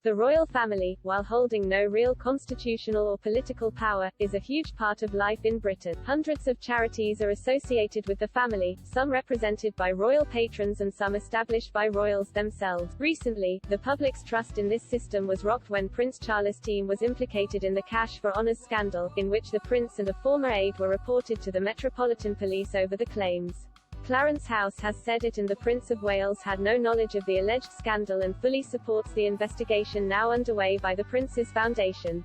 The royal family, while holding no real constitutional or political power, is a huge part of life in Britain. Hundreds of charities are associated with the family, some represented by royal patrons and some established by royals themselves. Recently, the public's trust in this system was rocked when Prince Charles' team was implicated in the Cash for Honours scandal, in which the prince and a former aide were reported to the Metropolitan Police over the claims. Clarence House has said it and the Prince of Wales had no knowledge of the alleged scandal and fully supports the investigation now underway by the Prince's Foundation.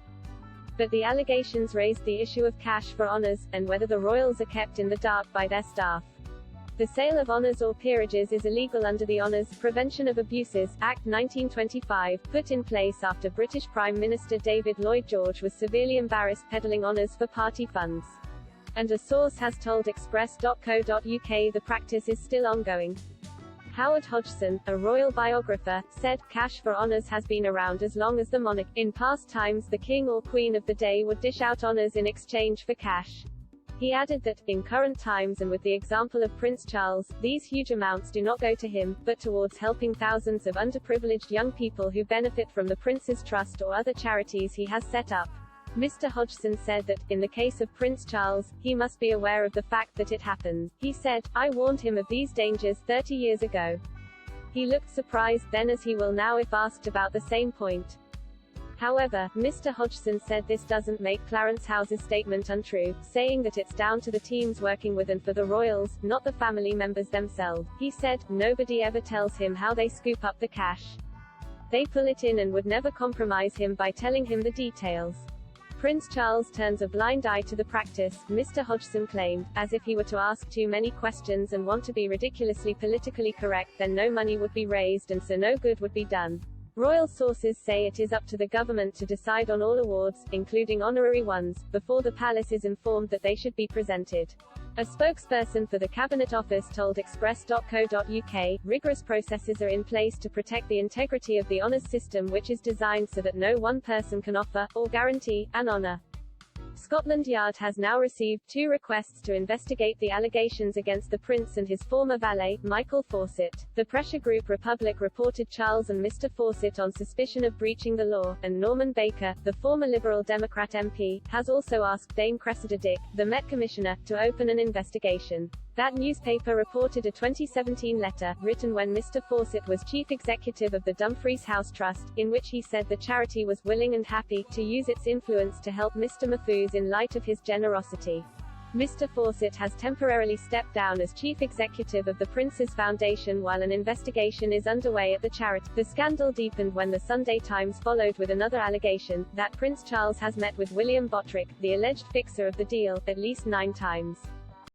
But the allegations raised the issue of cash for honours, and whether the royals are kept in the dark by their staff. The sale of honours or peerages is illegal under the Honours, Prevention of Abuses, Act 1925, put in place after British Prime Minister David Lloyd George was severely embarrassed peddling honours for party funds. And a source has told Express.co.uk the practice is still ongoing. Howard Hodgson, a royal biographer, said, "Cash for honours has been around as long as the monarch. In past times the king or queen of the day would dish out honours in exchange for cash." He added that, in current times and with the example of Prince Charles, these huge amounts do not go to him, but towards helping thousands of underprivileged young people who benefit from the Prince's trust or other charities he has set up. Mr. Hodgson said that, in the case of Prince Charles, he must be aware of the fact that it happens. He said, "I warned him of these dangers 30 years ago." He looked surprised then as he will now if asked about the same point. However, Mr. Hodgson said this doesn't make Clarence House's statement untrue, saying that it's down to the teams working with and for the royals, not the family members themselves. He said, "Nobody ever tells him how they scoop up the cash. They pull it in and would never compromise him by telling him the details." Prince Charles turns a blind eye to the practice, Mr. Hodgson claimed, as if he were to ask too many questions and want to be ridiculously politically correct, then no money would be raised and so no good would be done. Royal sources say it is up to the government to decide on all awards, including honorary ones, before the palace is informed that they should be presented. A spokesperson for the Cabinet Office told Express.co.uk, rigorous processes are in place to protect the integrity of the honours system, which is designed so that no one person can offer, or guarantee, an honour. Scotland Yard has now received 2 requests to investigate the allegations against the Prince and his former valet, Michael Fawcett. The pressure group Republic reported Charles and Mr. Fawcett on suspicion of breaching the law, and Norman Baker, the former Liberal Democrat MP, has also asked Dame Cressida Dick, the Met Commissioner, to open an investigation. That newspaper reported a 2017 letter, written when Mr. Fawcett was chief executive of the Dumfries House Trust, in which he said the charity was willing and happy to use its influence to help Mr. Mahfouz in light of his generosity. Mr. Fawcett has temporarily stepped down as chief executive of the Prince's Foundation while an investigation is underway at the charity. The scandal deepened when the Sunday Times followed with another allegation, that Prince Charles has met with William Bottrick, the alleged fixer of the deal, at least 9 times.